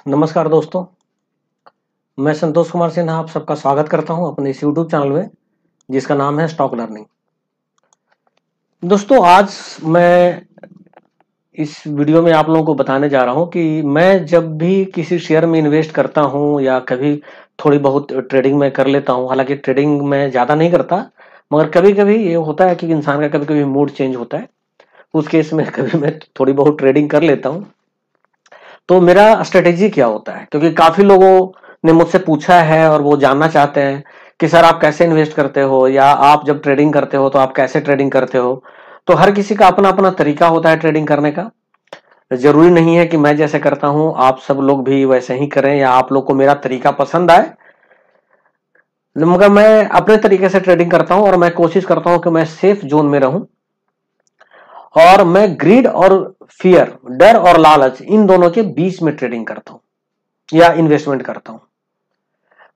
नमस्कार दोस्तों, मैं संतोष कुमार सिन्हा आप सबका स्वागत करता हूं अपने इस YouTube चैनल में जिसका नाम है स्टॉक लर्निंग। दोस्तों, आज मैं इस वीडियो में आप लोगों को बताने जा रहा हूं कि मैं जब भी किसी शेयर में इन्वेस्ट करता हूं या कभी थोड़ी बहुत ट्रेडिंग में कर लेता हूं। हालांकि ट्रेडिंग में ज़्यादा नहीं करता, मगर कभी-कभी ये होता है कि इंसान का कभी-कभी मूड चेंज होता है। उस केस में कभी मैं थोड़ी बहुत ट्रेडिंग कर लेता हूं। तो मेरा स्ट्रेटेजी क्या होता है, क्योंकि काफी लोगों ने मुझसे पूछा है और वो जानना चाहते हैं कि सर आप कैसे इन्वेस्ट करते हो, या आप जब ट्रेडिंग करते हो तो आप कैसे ट्रेडिंग करते हो। तो हर किसी का अपना अपना तरीका होता है ट्रेडिंग करने का। जरूरी नहीं है कि मैं जैसे करता हूं आप सब लोग भी वैसे ही करें या आप लोग को मेरा तरीका पसंद आए, मगर मैं अपने तरीके से ट्रेडिंग करता हूं और मैं कोशिश करता हूं कि मैं सेफ जोन में रहूं। और मैं ग्रीड और फियर, डर और लालच, इन दोनों के बीच में ट्रेडिंग करता हूं या इन्वेस्टमेंट करता हूं।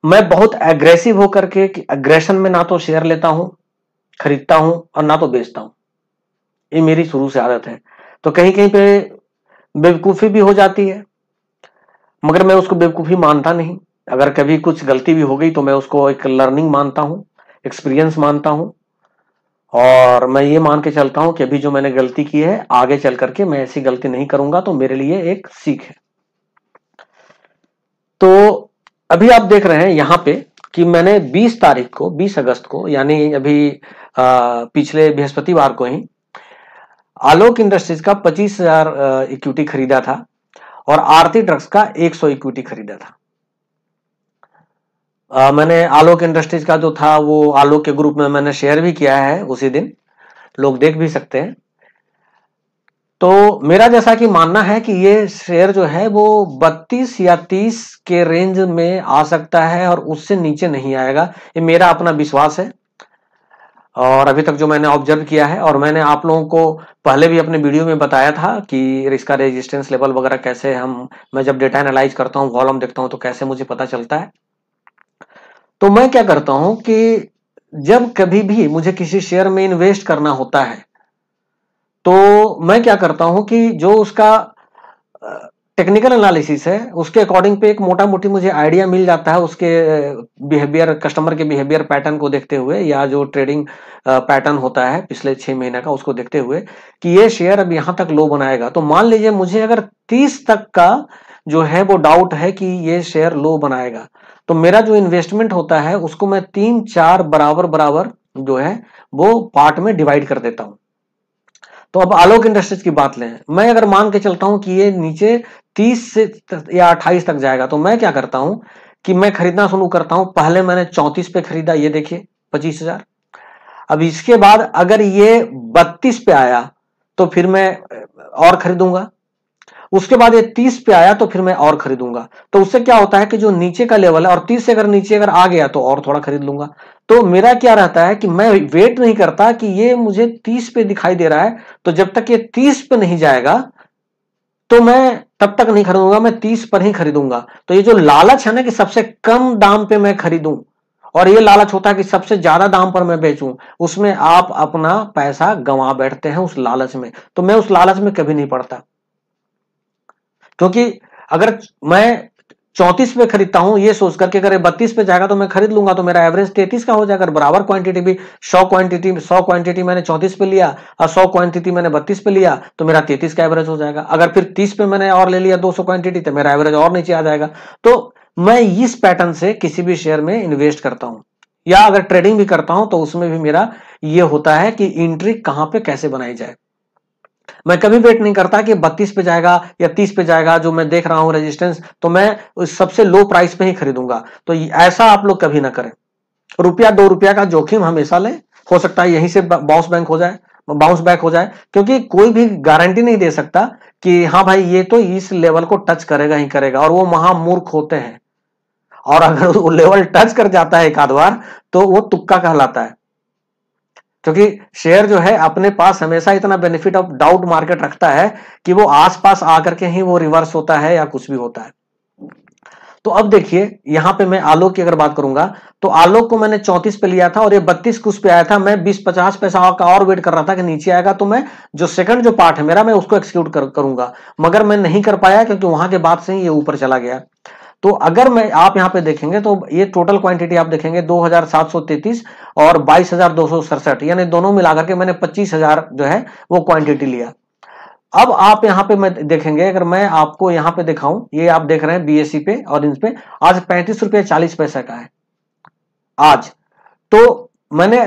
मैं बहुत एग्रेसिव होकर के एग्रेशन में ना तो शेयर लेता हूं, खरीदता हूं, और ना तो बेचता हूं। ये मेरी शुरू से आदत है। तो कहीं कहीं पे बेवकूफी भी हो जाती है, मगर मैं उसको बेवकूफी मानता नहीं। अगर कभी कुछ गलती भी हो गई तो मैं उसको एक लर्निंग मानता हूं, एक्सपीरियंस मानता हूं। और मैं ये मान के चलता हूं कि अभी जो मैंने गलती की है, आगे चल करके मैं ऐसी गलती नहीं करूंगा, तो मेरे लिए एक सीख है। तो अभी आप देख रहे हैं यहां पे कि मैंने 20 तारीख को, 20 अगस्त को, यानी अभी पिछले बृहस्पतिवार को ही आलोक इंडस्ट्रीज का 25,000 इक्विटी खरीदा था और आरती ड्रग्स का 100 इक्विटी खरीदा था। मैंने आलोक इंडस्ट्रीज का जो था वो आलोक के ग्रुप में मैंने शेयर भी किया है, उसी दिन लोग देख भी सकते हैं। तो मेरा जैसा कि मानना है कि ये शेयर जो है वो 32 या 30 के रेंज में आ सकता है और उससे नीचे नहीं आएगा। ये मेरा अपना विश्वास है और अभी तक जो मैंने ऑब्जर्व किया है। और मैंने आप लोगों को पहले भी अपने वीडियो में बताया था कि इसका रेजिस्टेंस लेवल वगैरह कैसे मैं जब डेटा एनालाइज करता हूँ, वॉल्यूम देखता हूँ, तो कैसे मुझे पता चलता है। तो मैं क्या करता हूं कि जब कभी भी मुझे किसी शेयर में इन्वेस्ट करना होता है तो मैं क्या करता हूं कि जो उसका टेक्निकल एनालिसिस है उसके अकॉर्डिंग पे एक मोटा मोटी मुझे आइडिया मिल जाता है, उसके बिहेवियर, कस्टमर के बिहेवियर पैटर्न को देखते हुए, या जो ट्रेडिंग पैटर्न होता है पिछले 6 महीने का, उसको देखते हुए कि ये शेयर अब यहां तक लो बनाएगा। तो मान लीजिए मुझे अगर 30 तक का जो है वो डाउट है कि ये शेयर लो बनाएगा, तो मेरा जो इन्वेस्टमेंट होता है उसको मैं 3-4 बराबर बराबर जो है वो पार्ट में डिवाइड कर देता हूं। तो अब आलोक इंडस्ट्रीज की बात लें, मैं अगर मान के चलता हूं कि ये नीचे 30 से या 28 तक जाएगा, तो मैं क्या करता हूं कि मैं खरीदना शुरू करता हूं। पहले मैंने 34 पे खरीदा, ये देखिए 25,000। अब इसके बाद अगर ये 32 पे आया तो फिर मैं और खरीदूंगा। उसके बाद ये 30 पे आया तो फिर मैं और खरीदूंगा। तो उससे क्या होता है कि जो नीचे का लेवल है, और 30 से अगर नीचे अगर आ गया तो और थोड़ा खरीद लूंगा। तो मेरा क्या रहता है कि मैं वेट नहीं करता कि ये मुझे 30 पे दिखाई दे रहा है, तो जब तक ये 30 पे नहीं जाएगा तो मैं तब तक नहीं खरीदूंगा, मैं 30 पर ही खरीदूंगा। तो ये जो लालच है ना कि सबसे कम दाम पे मैं खरीदूं, और ये लालच होता है कि सबसे ज्यादा दाम पर मैं बेचूं, उसमें आप अपना पैसा गंवा बैठते हैं उस लालच में। तो मैं उस लालच में कभी नहीं पड़ता, क्योंकि अगर मैं 34 पे खरीदता हूं ये सोच करके अगर 32 पे जाएगा तो मैं खरीद लूंगा, तो मेरा एवरेज 33 का हो जाएगा। बराबर क्वांटिटी भी 100 क्वांटिटी मैंने 34 पे लिया और 100 क्वांटिटी मैंने 32 पे लिया, तो मेरा 33 का एवरेज हो जाएगा। अगर फिर 30 पे मैंने और ले लिया 200 क्वांटिटी, तो मेरा एवरेज और नीचे आ जाएगा। तो मैं इस पैटर्न से किसी भी शेयर में इन्वेस्ट करता हूं, या अगर ट्रेडिंग भी करता हूं तो उसमें भी मेरा ये होता है कि एंट्री कहां पे कैसे बनाई जाए। मैं कभी वेट नहीं करता कि 32 पे जाएगा या 30 पे जाएगा, जो मैं देख रहा हूं रेजिस्टेंस, तो मैं उस सबसे लो प्राइस पे ही खरीदूंगा। तो ऐसा आप लोग कभी ना करें। रुपया 2 रुपया का जोखिम हमेशा लें। हो सकता है यहीं से बाउंस बैक हो जाए, क्योंकि कोई भी गारंटी नहीं दे सकता कि हाँ भाई ये तो इस लेवल को टच करेगा ही करेगा, और वो महामूर्ख होते हैं। और अगर वो लेवल टच कर जाता है एक आध बार तो वो तुक्का कहलाता है, क्योंकि शेयर जो है अपने पास हमेशा इतना बेनिफिट ऑफ डाउट मार्केट रखता है कि वो आसपास आकर के ही वो रिवर्स होता है या कुछ भी होता है। तो अब देखिए यहां पे मैं आलोक की अगर बात करूंगा तो आलोक को मैंने 34 पे लिया था और ये 32 कुछ पे आया था। मैं 20-50 पैसा का और वेट कर रहा था कि नीचे आएगा तो मैं जो सेकंड जो पार्ट है मेरा मैं उसको एक्सिक्यूट करूंगा, मगर मैं नहीं कर पाया क्योंकि वहां के बाद से ही ये ऊपर चला गया। तो अगर मैं आप यहां पे देखेंगे तो ये टोटल क्वांटिटी आप देखेंगे 2733 और 22,267, यानी दोनों मिलाकर के मैंने 25,000 जो है वो क्वांटिटी लिया। अब आप यहां पे मैं देखेंगे, अगर मैं आपको यहां पे दिखाऊं, ये आप देख रहे हैं बीएससी पे और इन पे आज 35 रुपये 40 पैसे का है आज। तो मैंने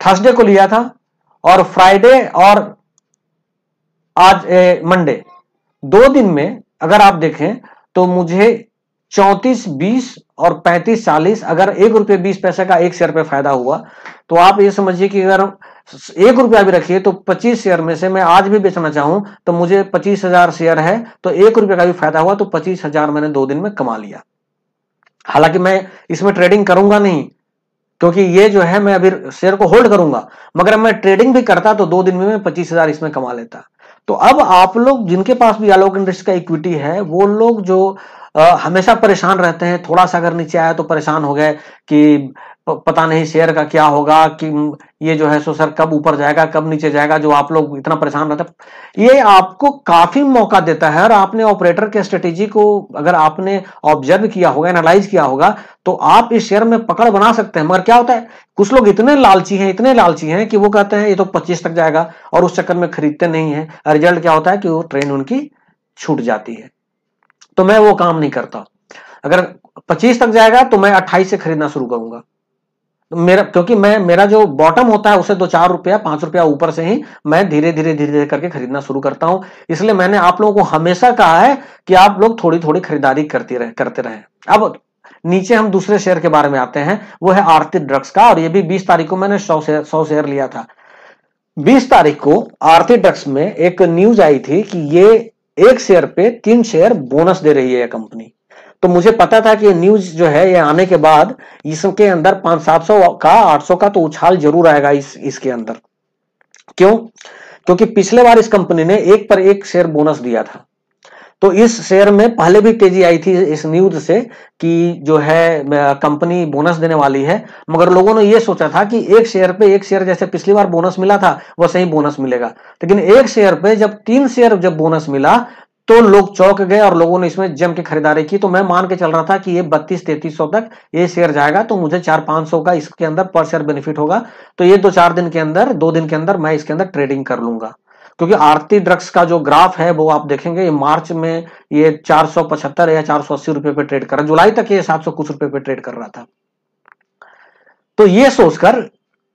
थर्सडे को लिया था और फ्राइडे और आज मंडे, 2 दिन में अगर आप देखें तो मुझे 34.20 और 35.40, अगर 1 रुपये 20 पैसे का एक शेयर पे फायदा हुआ तो आप ये समझिए कि अगर 1 रुपया भी रखिए तो 25 शेयर में से मैं आज भी बेचना चाहूं तो मुझे 25,000 शेयर है तो 1 रुपये का भी फायदा हुआ तो 25,000 मैंने 2 दिन में कमा लिया। हालांकि मैं इसमें ट्रेडिंग करूंगा नहीं क्योंकि ये जो है मैं अभी शेयर को होल्ड करूंगा, मगर मैं ट्रेडिंग भी करता तो 2 दिन में मैं 25,000 इसमें कमा लेता। तो अब आप लोग जिनके पास भी आलोक इंडस्ट्रीज का इक्विटी है वो लोग जो हमेशा परेशान रहते हैं, थोड़ा सा अगर नीचे आया तो परेशान हो गए कि पता नहीं शेयर का क्या होगा, कि ये जो है सो सर कब ऊपर जाएगा कब नीचे जाएगा, जो आप लोग इतना परेशान रहते हैं, ये आपको काफी मौका देता है। और आपने ऑपरेटर के स्ट्रेटेजी को अगर आपने ऑब्जर्व किया होगा, एनालाइज किया होगा, तो आप इस शेयर में पकड़ बना सकते हैं। मगर क्या होता है, कुछ लोग इतने लालची हैं कि वो कहते हैं ये तो 25 तक जाएगा और उस चक्कर में खरीदते नहीं है। रिजल्ट क्या होता है कि वो ट्रेन उनकी छूट जाती है। तो मैं वो काम नहीं करता। अगर 25 तक जाएगा तो मैं 28 से खरीदना शुरू करूंगा मेरा, क्योंकि मेरा जो बॉटम होता है उसे 2-4 रुपया 5 रुपया ऊपर से ही मैं धीरे धीरे करके खरीदना शुरू करता हूं। इसलिए मैंने आप लोगों को हमेशा कहा है कि आप लोग थोड़ी थोड़ी खरीदारी करते रहे। अब नीचे हम दूसरे शेयर के बारे में आते हैं, वो है आरती ड्रग्स का, और ये भी 20 तारीख को मैंने 100 शेयर लिया था। 20 तारीख को आरती ड्रग्स में एक न्यूज आई थी कि ये 1 शेयर पे 3 शेयर बोनस दे रही है कंपनी। तो मुझे पता था कि न्यूज जो है ये आने के बाद इसके अंदर 500-700 का 800 का तो उछाल जरूर आएगा इसके अंदर। क्यों? क्योंकि पिछले बार इस कंपनी ने 1 पर 1 शेयर बोनस दिया था। तो इस शेयर में पहले भी तेजी आई थी इस न्यूज से कि जो है कंपनी बोनस देने वाली है, मगर लोगों ने यह सोचा था कि 1 शेयर पे 1 शेयर जैसे पिछली बार बोनस मिला था वैसे ही बोनस मिलेगा। लेकिन 1 शेयर पे जब 3 शेयर जब बोनस मिला तो लोग चौंक गए और लोगों ने इसमें जम के खरीदारी की। तो मैं मान के चल रहा था कि ये 32-3300 तक ये शेयर जाएगा तो मुझे 400-500 का इसके अंदर पर शेयर बेनिफिट होगा। तो ये 2 दिन के अंदर मैं इसके अंदर ट्रेडिंग कर लूंगा। क्योंकि आरती ड्रग्स का जो ग्राफ है वो आप देखेंगे, ये मार्च में ये 475 या 480 रुपए पे ट्रेड कर रहा, जुलाई तक ये 700 कुछ रुपए पे ट्रेड कर रहा था। तो ये सोचकर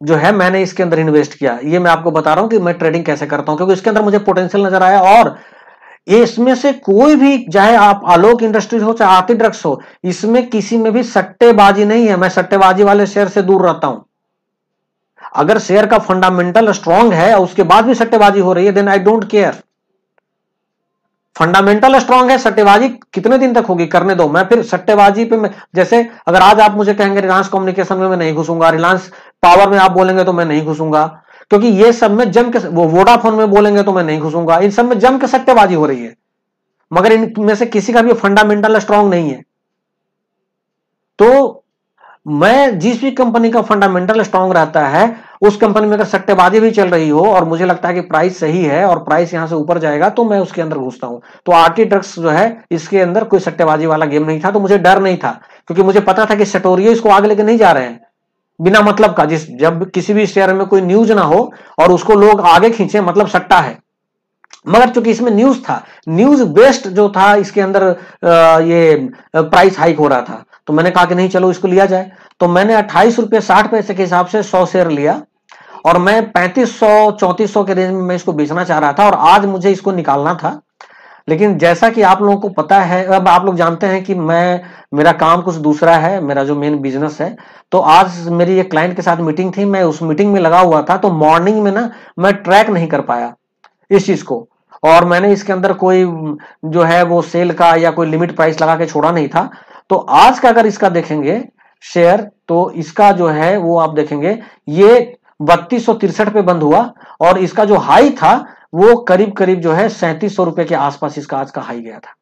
जो है मैंने इसके अंदर इन्वेस्ट किया। ये मैं आपको बता रहा हूं कि मैं ट्रेडिंग कैसे करता हूं, क्योंकि इसके अंदर मुझे पोटेंशियल नजर आया। और इसमें से कोई भी, चाहे आप आलोक इंडस्ट्रीज हो चाहे आरती ड्रग्स हो, इसमें किसी में भी सट्टेबाजी नहीं है। मैं सट्टेबाजी वाले शेयर से दूर रहता हूं। अगर शेयर का फंडामेंटल स्ट्रांग है और उसके बाद भी सट्टेबाजी हो रही है then I don't care. Fundamental strong है, सट्टेबाजी कितने दिन तक होगी, करने दो। मैं फिर सट्टेबाजी पे जैसे अगर आज आप मुझे कहेंगे रिलायंस कम्युनिकेशन में मैं नहीं घुसूंगा, रिलायंस पावर में आप बोलेंगे तो मैं नहीं घुसूंगा, क्योंकि ये सब में जम के, वो वोडाफोन में बोलेंगे तो मैं नहीं घुसूंगा। इन सब में जम के सट्टेबाजी हो रही है, मगर इनमें से किसी का भी फंडामेंटल स्ट्रांग नहीं है। तो मैं जिस भी कंपनी का फंडामेंटल स्ट्रांग रहता है उस कंपनी में अगर सट्टेबाजी भी चल रही हो और मुझे लगता है कि प्राइस सही है और प्राइस यहां से ऊपर जाएगा तो मैं उसके अंदर घुसता हूं। तो आरती ड्रग्स जो है इसके अंदर कोई सट्टेबाजी वाला गेम नहीं था, तो मुझे डर नहीं था, क्योंकि मुझे पता था कि सटोरियो इसको आगे लेके नहीं जा रहे हैं बिना मतलब का। जब किसी भी शेयर में कोई न्यूज ना हो और उसको लोग आगे खींचे, मतलब सट्टा है। मगर चूंकि इसमें न्यूज था, न्यूज बेस्ड जो था, इसके अंदर ये प्राइस हाइक हो रहा था, तो मैंने कहा कि नहीं चलो इसको लिया जाए। तो मैंने 28 रुपये 60 पैसे के हिसाब से 100 शेयर लिया और मैं 3500-3400 के रेंज में मैं इसको बेचना चाह रहा था और आज मुझे इसको निकालना था। लेकिन जैसा कि आप लोगों को पता है, अब आप लोग जानते हैं कि मेरा काम कुछ दूसरा है, मेरा जो मेन बिजनेस है। तो आज मेरी एक क्लाइंट के साथ मीटिंग थी, मैं उस मीटिंग में लगा हुआ था, तो मॉर्निंग में ना मैं ट्रैक नहीं कर पाया इस चीज को, और मैंने इसके अंदर कोई जो है वो सेल का या कोई लिमिट प्राइस लगा के छोड़ा नहीं था। तो आज का अगर इसका देखेंगे शेयर, तो इसका जो है वो आप देखेंगे ये 3263 पे बंद हुआ और इसका जो हाई था वो करीब करीब जो है 3700 रुपए के आसपास इसका आज का हाई गया था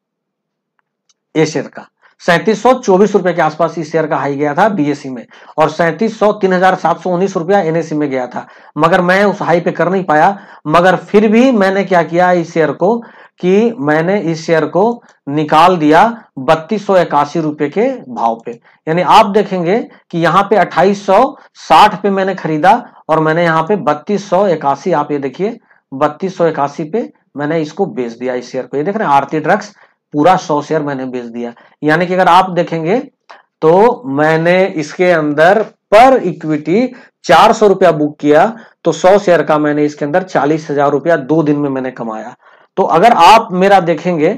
ए शेयर का। 3724 रुपए के आसपास इस शेयर का हाई गया था बीएसई में, और 3719 रुपया एनएसई में गया था, मगर मैं उस हाई पे कर नहीं पाया। मगर फिर भी मैंने क्या किया इस शेयर को, कि मैंने इस शेयर को निकाल दिया 3281 रुपए के भाव पे। यानी आप देखेंगे कि यहाँ पे 2860 पे मैंने खरीदा, और मैंने यहाँ पे 3281, आप ये देखिए 3281 पे मैंने इसको बेच दिया इस शेयर को। ये देख रहे हैं आरती ड्रग्स, पूरा 100 शेयर मैंने बेच दिया। यानी कि अगर आप देखेंगे तो मैंने इसके अंदर पर इक्विटी 400 रुपया बुक किया, तो 100 शेयर का मैंने इसके अंदर 40,000 रुपया 2 दिन में मैंने कमाया। तो अगर आप मेरा देखेंगे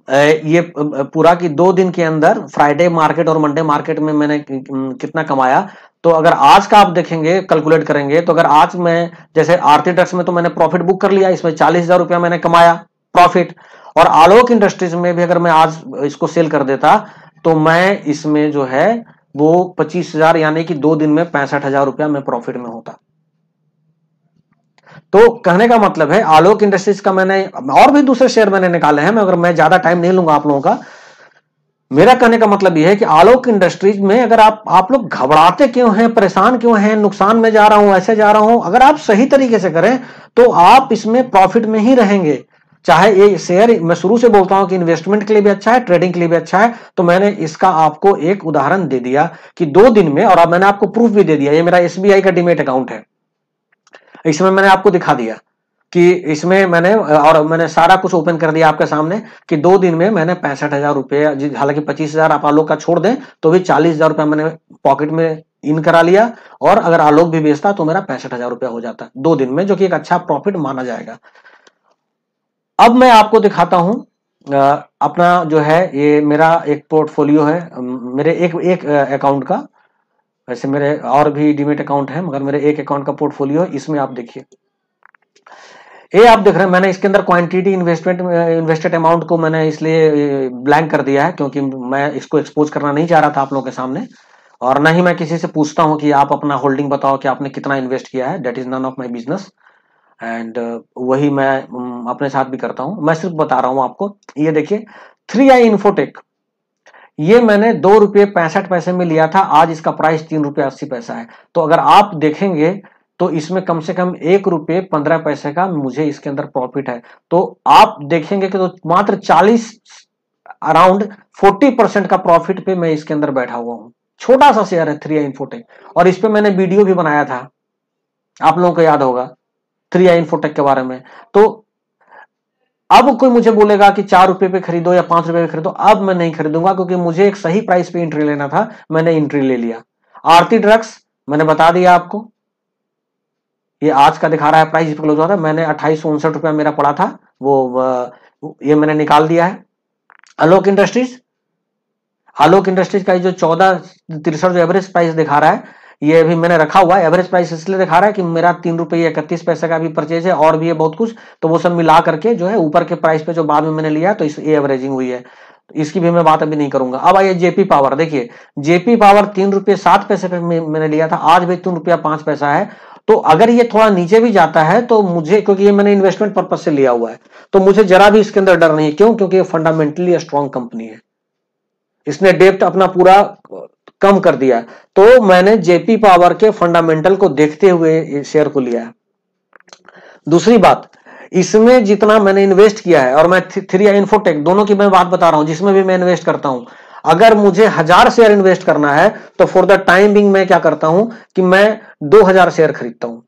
ये पूरा की 2 दिन के अंदर फ्राइडे मार्केट और मंडे मार्केट में मैंने कितना कमाया, तो अगर आज का आप देखेंगे कैलकुलेट करेंगे, तो अगर आज मैं जैसे आरती ड्रग्स में तो मैंने प्रॉफिट बुक कर लिया, इसमें 40,000 रुपया मैंने कमाया प्रॉफिट, और आलोक इंडस्ट्रीज में भी अगर मैं आज इसको सेल कर देता तो मैं इसमें जो है वो 25,000, यानी कि 2 दिन में 65,000 रुपया मैं प्रॉफिट में होता। तो कहने का मतलब है आलोक इंडस्ट्रीज का मैंने और भी दूसरे शेयर मैंने निकाले हैं, मगर मैं ज्यादा टाइम नहीं लूंगा आप लोगों का। मेरा कहने का मतलब यह है कि आलोक इंडस्ट्रीज में अगर आप लोग घबराते क्यों हैं, परेशान क्यों हैं, नुकसान में जा रहा हूं, ऐसे जा रहा हूं, अगर आप सही तरीके से करें तो आप इसमें प्रॉफिट में ही रहेंगे। चाहे ये शेयर, मैं शुरू से बोलता हूं कि इन्वेस्टमेंट के लिए भी अच्छा है, ट्रेडिंग के लिए भी अच्छा है। तो मैंने इसका आपको एक उदाहरण दे दिया कि 2 दिन में, और अब मैंने आपको प्रूफ भी दे दिया, ये मेरा एसबीआई का डीमैट अकाउंट है, इसमें मैंने आपको दिखा दिया कि इसमें मैंने सारा कुछ ओपन कर दिया आपके सामने कि 2 दिन में मैंने 65,000 रुपये, हालांकि 25,000 आप आलोक का छोड़ दें तो भी 40,000 रुपया मैंने पॉकेट में इन करा लिया, और अगर आलोक भी बेचता तो मेरा 65,000 रुपया हो जाता 2 दिन में, जो कि एक अच्छा प्रॉफिट माना जाएगा। अब मैं आपको दिखाता हूं अपना जो है, ये मेरा एक पोर्टफोलियो है मेरे एक अकाउंट का। वैसे मेरे और भी डीमेट अकाउंट है, मगर मेरे एक अकाउंट का पोर्टफोलियो है। इसमें आप देखिए, ये आप देख रहे हैं मैंने इसके अंदर क्वांटिटी इन्वेस्टेड अमाउंट को मैंने इसलिए ब्लैंक कर दिया है क्योंकि मैं इसको एक्सपोज करना नहीं चाह रहा था आप लोगों के सामने, और ना ही मैं किसी से पूछता हूं कि आप अपना होल्डिंग बताओ कि आपने कितना इन्वेस्ट किया है। That is none of my business, and वही मैं अपने साथ भी करता हूं। मैं सिर्फ बता रहा हूं आपको। ये देखिए 3i इन्फोटेक, ये मैंने 2 रुपये 65 पैसे में लिया था, आज इसका प्राइस 3 रुपये 80 पैसा है। तो अगर आप देखेंगे तो इसमें कम से कम 1 रुपये 15 पैसे का मुझे इसके अंदर प्रॉफिट है। तो आप देखेंगे कि तो मात्र 40 अराउंड 40% का प्रॉफिट पे मैं इसके अंदर बैठा हुआ हूं। छोटा सा शेयर है 3i इन्फोटेक, और इस पे मैंने वीडियो भी बनाया था, आप लोगों को याद होगा 3i इन्फोटेक के बारे में। तो अब कोई मुझे बोलेगा कि 4 रुपए पे खरीदो या 5 रुपए पे खरीदो, अब मैं नहीं खरीदूंगा क्योंकि मुझे एक सही प्राइस पे एंट्री लेना था, मैंने एंट्री ले लिया। आरती ड्रग्स मैंने बता दिया आपको, ये आज का दिखा रहा है प्राइस क्लोज हुआ था, मैंने 2859 रुपया मेरा पड़ा था, वो ये मैंने निकाल दिया है। आलोक इंडस्ट्रीज का जो 1463 जो एवरेज प्राइस दिखा रहा है, ये भी मैंने रखा हुआ है। एवरेज प्राइस इसलिए दिखा रहा है कि मेरा 3 रुपये 31 पैसे का भी परचेज है, और भी है बहुत कुछ, तो वो सब मिला करके जो है ऊपर के प्राइस पे जो बाद में मैंने लिया तो इस एवरेजिंग हुई है, इसकी भी मैं बात अभी नहीं करूंगा। अब आइए जेपी पावर, देखिए जेपी पावर 3 रुपये 7 पैसे पे मैंने लिया था, आज भी 3 रुपया 5 पैसा है। तो अगर ये थोड़ा नीचे भी जाता है तो मुझे, क्योंकि ये मैंने इन्वेस्टमेंट पर्पज से लिया हुआ है, तो मुझे जरा भी इसके अंदर डर नहीं है। क्यों? क्योंकि ये फंडामेंटली स्ट्रॉन्ग कंपनी है, इसने डेप्ट अपना पूरा कम कर दिया। तो मैंने जेपी पावर के फंडामेंटल को देखते हुए शेयर को लिया है। दूसरी बात, इसमें जितना मैंने इन्वेस्ट किया है, और मैं 3i इन्फोटेक दोनों की मैं बात बता रहा हूं, जिसमें भी मैं इन्वेस्ट करता हूं, अगर मुझे 1000 शेयर इन्वेस्ट करना है तो फॉर द टाइम बिंग मैं क्या करता हूं कि मैं 2000 शेयर खरीदता हूं,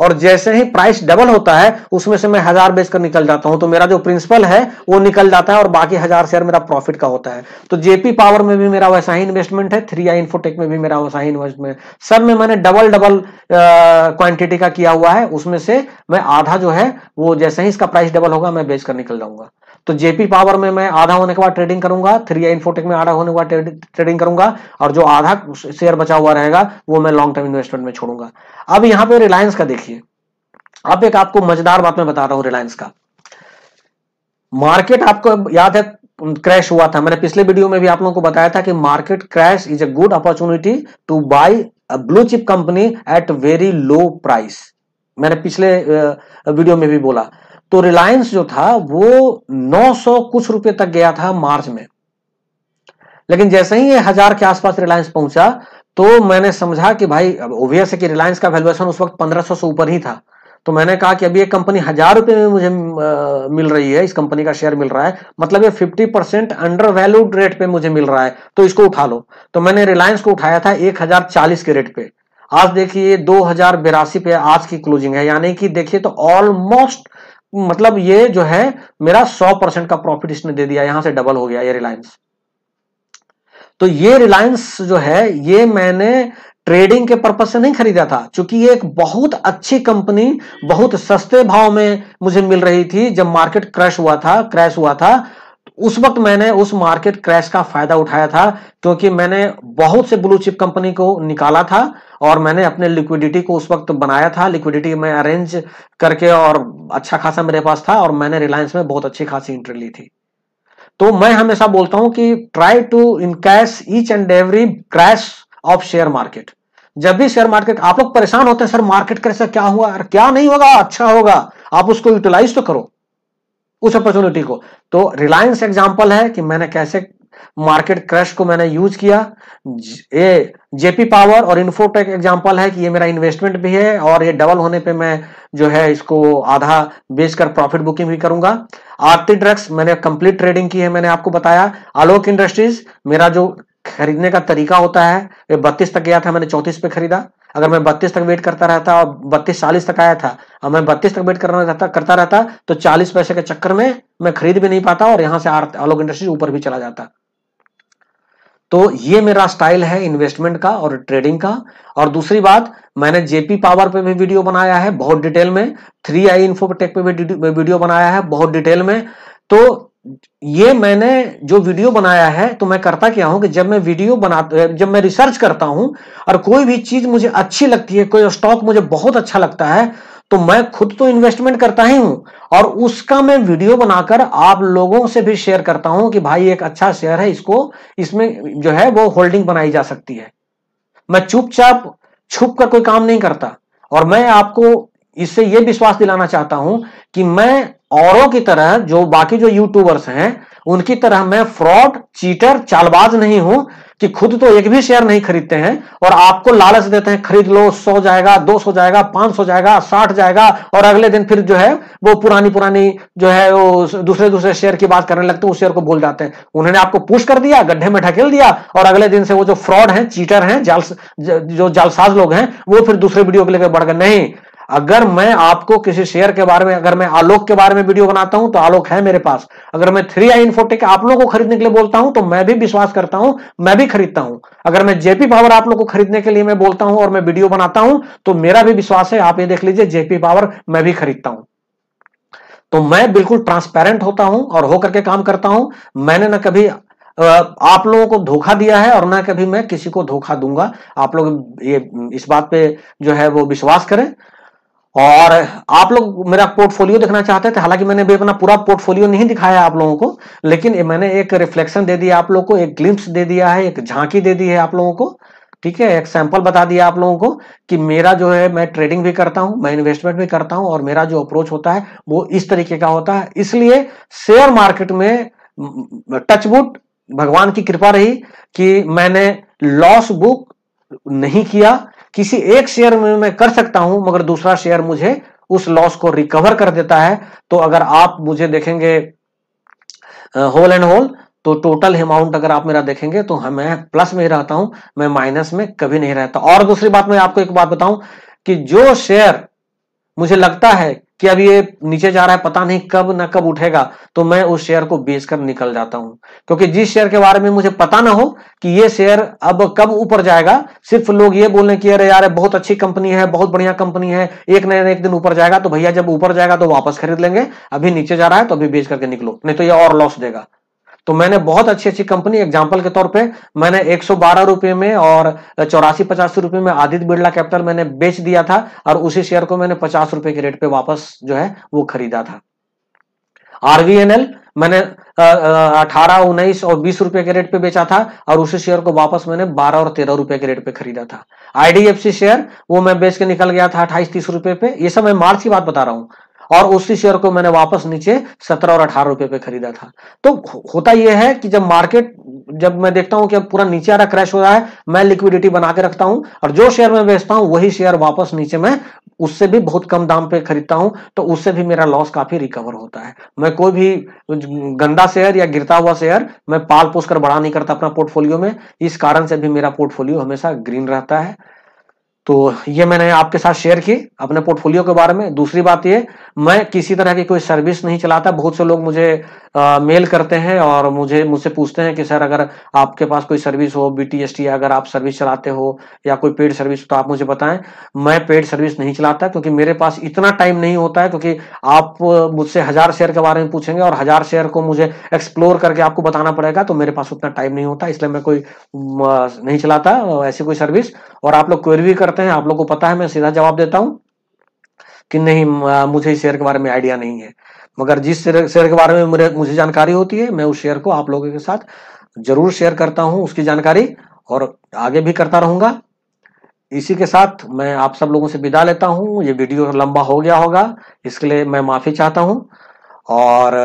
और जैसे ही प्राइस डबल होता है उसमें से मैं 1000 बेचकर निकल जाता हूं, तो मेरा जो प्रिंसिपल है वो निकल जाता है, और बाकी 1000 शेयर मेरा प्रॉफिट का होता है। तो जेपी पावर में भी मेरा वैसा ही इन्वेस्टमेंट है, 3i इन्फोटेक में भी मेरा वैसा ही इन्वेस्टमेंट, सब में मैंने डबल क्वांटिटी का किया हुआ है। उसमें से मैं आधा जो है वो जैसे ही इसका प्राइस डबल होगा मैं बेचकर निकल जाऊंगा। तो जेपी पावर में मैं आधा होने के बाद ट्रेडिंग करूंगा, 3i इन्फोटेक में आधा होने के बाद ट्रेडिंग करूंगा, और जो आधा शेयर बचा हुआ रहेगा वो मैं लॉन्ग टर्म इन्वेस्टमेंट में छोड़ूंगा। अब यहां पे रिलायंस का देखिए, अब एक आपको मजेदार बात मैं बता रहा हूं। रिलायंस का मार्केट आपको याद है क्रैश हुआ था, मैंने पिछले वीडियो में भी आप लोगों को बताया था कि market crash is a good opportunity to buy a blue chip company at very low price, मैंने पिछले वीडियो में भी बोला। तो रिलायंस जो था वो 900 कुछ रुपए तक गया था मार्च में, लेकिन जैसे ही ये 1000 के आसपास रिलायंस पहुंचा तो मैंने समझा कि भाई ओबियस है कि रिलायंस का वैल्यूएशन उस वक्त 1500 से ऊपर ही था। तो मैंने कहा कि अभी ये कंपनी 1000 रुपए में मुझे मिल रही है, इस कंपनी का शेयर मिल रहा है, मतलब ये 50% अंडर वैल्यूड रेट पे मुझे मिल रहा है, तो इसको उठा लो। तो मैंने रिलायंस को उठाया था 1040 के रेट पे। आज देखिए 2082 पे आज की क्लोजिंग है, यानी कि देखिए तो ऑलमोस्ट मतलब ये जो है मेरा 100% का प्रॉफिट इसने दे दिया, यहां से डबल हो गया ये रिलायंस। तो ये रिलायंस जो है ये मैंने ट्रेडिंग के पर्पज से नहीं खरीदा था, क्योंकि ये एक बहुत अच्छी कंपनी बहुत सस्ते भाव में मुझे मिल रही थी। जब मार्केट क्रैश हुआ था उस वक्त मैंने उस मार्केट क्रैश का फायदा उठाया था, क्योंकि मैंने बहुत से ब्लू चिप कंपनी को निकाला था और मैंने अपने लिक्विडिटी को उस वक्त बनाया था, लिक्विडिटी में अरेंज करके, और अच्छा खासा मेरे पास था, और मैंने रिलायंस में बहुत अच्छी खासी एंट्री ली थी। तो मैं हमेशा बोलता हूं कि try to encash each and every crash of share market. जब भी शेयर मार्केट आप लोग परेशान होते हैं, सर मार्केट क्रैश क्या हुआ, और क्या नहीं होगा, अच्छा होगा, आप उसको यूटिलाइज तो करो उस अपॉर्चुनिटी को। तो रिलायंस एग्जांपल है कि मैंने कैसे मार्केट क्रैश को मैंने यूज किया। ये जेपी पावर और इन्फोटेक एग्जांपल है कि ये मेरा इन्वेस्टमेंट भी है, और ये डबल होने पे मैं जो है इसको आधा बेचकर प्रॉफिट बुकिंग भी करूंगा। आरती ड्रग्स मैंने कंप्लीट ट्रेडिंग की है, मैंने आपको बताया। आलोक इंडस्ट्रीज मेरा जो खरीदने का तरीका होता है, ये 32 तक गया था, मैंने 34 पे खरीदा। अगर मैं 32 तक वेट करता रहता और 32-40 तक आया था और मैं 32 तक वेट करता रहता तो 40 पैसे के चक्कर में मैं खरीद भी नहीं पाता और यहां से आलोक इंडस्ट्रीज ऊपर भी चला जाता। तो ये मेरा स्टाइल है इन्वेस्टमेंट का और ट्रेडिंग का। और दूसरी बात, मैंने जेपी पावर पे भी वीडियो बनाया है बहुत डिटेल में, 3i इन्फोटेक पे भी वीडियो बनाया है बहुत डिटेल में। तो ये मैंने जो वीडियो बनाया है, तो मैं करता क्या हूं कि जब मैं रिसर्च करता हूं और कोई भी चीज मुझे अच्छी लगती है, कोई स्टॉक मुझे बहुत अच्छा लगता है, तो मैं खुद तो इन्वेस्टमेंट करता ही हूं और उसका मैं वीडियो बनाकर आप लोगों से भी शेयर करता हूं कि भाई एक अच्छा शेयर है, इसमें जो है वो होल्डिंग बनाई जा सकती है। मैं चुपचाप छुप कर कोई काम नहीं करता, और मैं आपको इससे यह विश्वास दिलाना चाहता हूं कि मैं औरों की तरह, जो बाकी जो यूट्यूबर्स हैं उनकी तरह मैं फ्रॉड, चीटर, चालबाज नहीं हूं कि खुद तो एक भी शेयर नहीं खरीदते हैं और आपको लालच देते हैं खरीद लो, 100 जाएगा, 200 जाएगा, 500 जाएगा, 60 जाएगा, और अगले दिन फिर जो है वो पुरानी जो है वो दूसरे शेयर की बात करने लगते हैं, उस शेयर को बोल जाते हैं। उन्होंने आपको पुश कर दिया, गड्ढे में ढकेल दिया, और अगले दिन से वो जो फ्रॉड हैं, चीटर हैं, जो जालसाज लोग हैं, वो फिर दूसरे वीडियो को लेकर बढ़ गए। नहीं, अगर मैं आपको किसी शेयर के बारे में, अगर मैं आलोक के बारे में वीडियो बनाता हूं तो आलोक है मेरे पास। अगर मैं 3i इन्फोटेक आप लोगों को खरीदने के लिए बोलता हूं तो मैं भी विश्वास करता हूं, मैं भी खरीदता हूं। अगर मैं जेपी पावर आप लोगों को खरीदने के लिए मैं बोलता हूं और मैं वीडियो बनाता हूं तो मेरा भी विश्वास है, आप ये देख लीजिए, जेपी पावर मैं भी खरीदता हूं। तो मैं बिल्कुल ट्रांसपेरेंट होता हूं और होकर के काम करता हूं। मैंने ना कभी आप लोगों को धोखा दिया है और ना कभी मैं किसी को धोखा दूंगा। आप लोग ये इस बात पे जो है वो विश्वास करें। और आप लोग मेरा पोर्टफोलियो देखना चाहते थे, हालांकि मैंने भी अपना पूरा पोर्टफोलियो नहीं दिखाया आप लोगों को, लेकिन मैंने एक रिफ्लेक्शन दे दिया आप लोगों को, एक ग्लिम्स दे दिया है, एक झांकी दे दी है आप लोगों को, ठीक है, एक सैंपल बता दिया आप लोगों को कि मेरा जो है, मैं ट्रेडिंग भी करता हूं, मैं इन्वेस्टमेंट भी करता हूं, और मेरा जो अप्रोच होता है वो इस तरीके का होता है। इसलिए शेयर मार्केट में टचवुड भगवान की कृपा रही कि मैंने लॉस बुक नहीं किया। किसी एक शेयर में मैं कर सकता हूं, मगर दूसरा शेयर मुझे उस लॉस को रिकवर कर देता है। तो अगर आप मुझे देखेंगे होल एंड होल, तो टोटल अमाउंट अगर आप मेरा देखेंगे तो मैं प्लस में ही रहता हूं, मैं माइनस में कभी नहीं रहता। और दूसरी बात, मैं आपको एक बात बताऊं कि जो शेयर मुझे लगता है कि अब ये नीचे जा रहा है, पता नहीं कब ना कब उठेगा, तो मैं उस शेयर को बेचकर निकल जाता हूं। क्योंकि जिस शेयर के बारे में मुझे पता ना हो कि ये शेयर अब कब ऊपर जाएगा, सिर्फ लोग ये बोलने कि अरे यार बहुत अच्छी कंपनी है, बहुत बढ़िया कंपनी है, एक न एक दिन ऊपर जाएगा, तो भैया जब ऊपर जाएगा तो वापस खरीद लेंगे, अभी नीचे जा रहा है तो अभी बेच करके निकलो, नहीं तो ये और लॉस देगा। तो मैंने बहुत अच्छी कंपनी, एग्जांपल के तौर पे मैंने 112 रुपए में और 84-85 रुपए में आदित्य बिरला कैपिटल मैंने बेच दिया था, और उसी शेयर को मैंने 50 रुपए के रेट पे वापस जो है वो खरीदा था। आरवीएनएल मैंने 18, 19 और 20 रुपए के रेट पे बेचा था, और उसी शेयर को वापस मैंने 12 और 13 रुपए के रेट पे खरीदा था। आईडीएफसी शेयर वो मैं बेच के निकल गया था 28-30 रुपए पे। ये सब मैं मार्च की बात बता रहा हूं। और उसी शेयर को मैंने वापस नीचे 17 और 18 रुपए पे खरीदा था। तो होता यह है कि जब मैं देखता हूं कि अब पूरा नीचे आ रहा, क्रैश हो रहा है, मैं लिक्विडिटी बना के रखता हूं और जो शेयर मैं बेचता हूं वही शेयर वापस नीचे मैं उससे भी बहुत कम दाम पे खरीदता हूं, तो उससे भी मेरा लॉस काफी रिकवर होता है। मैं कोई भी गंदा शेयर या गिरता हुआ शेयर मैं पाल पोस कर बड़ा नहीं करता अपना पोर्टफोलियो में, इस कारण से भी मेरा पोर्टफोलियो हमेशा ग्रीन रहता है। तो ये मैंने आपके साथ शेयर की अपने पोर्टफोलियो के बारे में। दूसरी बात ये, मैं किसी तरह की कोई सर्विस नहीं चलाता। बहुत से लोग मुझे मेल करते हैं और मुझसे पूछते हैं कि सर अगर आपके पास कोई सर्विस हो, बीटीएसटी, अगर आप सर्विस चलाते हो या कोई पेड सर्विस तो आप मुझे बताएं। मैं पेड सर्विस नहीं चलाता क्योंकि मेरे पास इतना टाइम नहीं होता है, क्योंकि आप मुझसे 1000 शेयर के बारे में पूछेंगे और 1000 शेयर को मुझे एक्सप्लोर करके आपको बताना पड़ेगा, तो मेरे पास उतना टाइम नहीं होता, इसलिए मैं कोई नहीं चलाता ऐसी कोई सर्विस। और आप लोग क्वेरी भी करते हैं, आप लोग को पता है, मैं सीधा जवाब देता हूं कि नहीं, मुझे इस शेयर के बारे में आइडिया नहीं है। मगर जिस शेयर के बारे में मुझे जानकारी होती है, मैं उस शेयर को आप लोगों के साथ जरूर शेयर करता हूं उसकी जानकारी, और आगे भी करता रहूंगा। इसी के साथ मैं आप सब लोगों से विदा लेता हूं। ये वीडियो लंबा हो गया होगा, इसके लिए मैं माफी चाहता हूं। और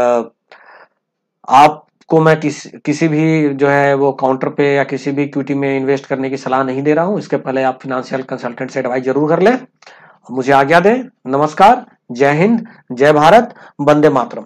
आपको मैं किसी भी जो है वो काउंटर पे या किसी भी इक्विटी में इन्वेस्ट करने की सलाह नहीं दे रहा हूं। इसके पहले आप फाइनेंशियल कंसल्टेंट से एडवाइस जरूर कर लें। मुझे आज्ञा दें। नमस्कार, जय हिंद, जय भारत, वंदे मातरम।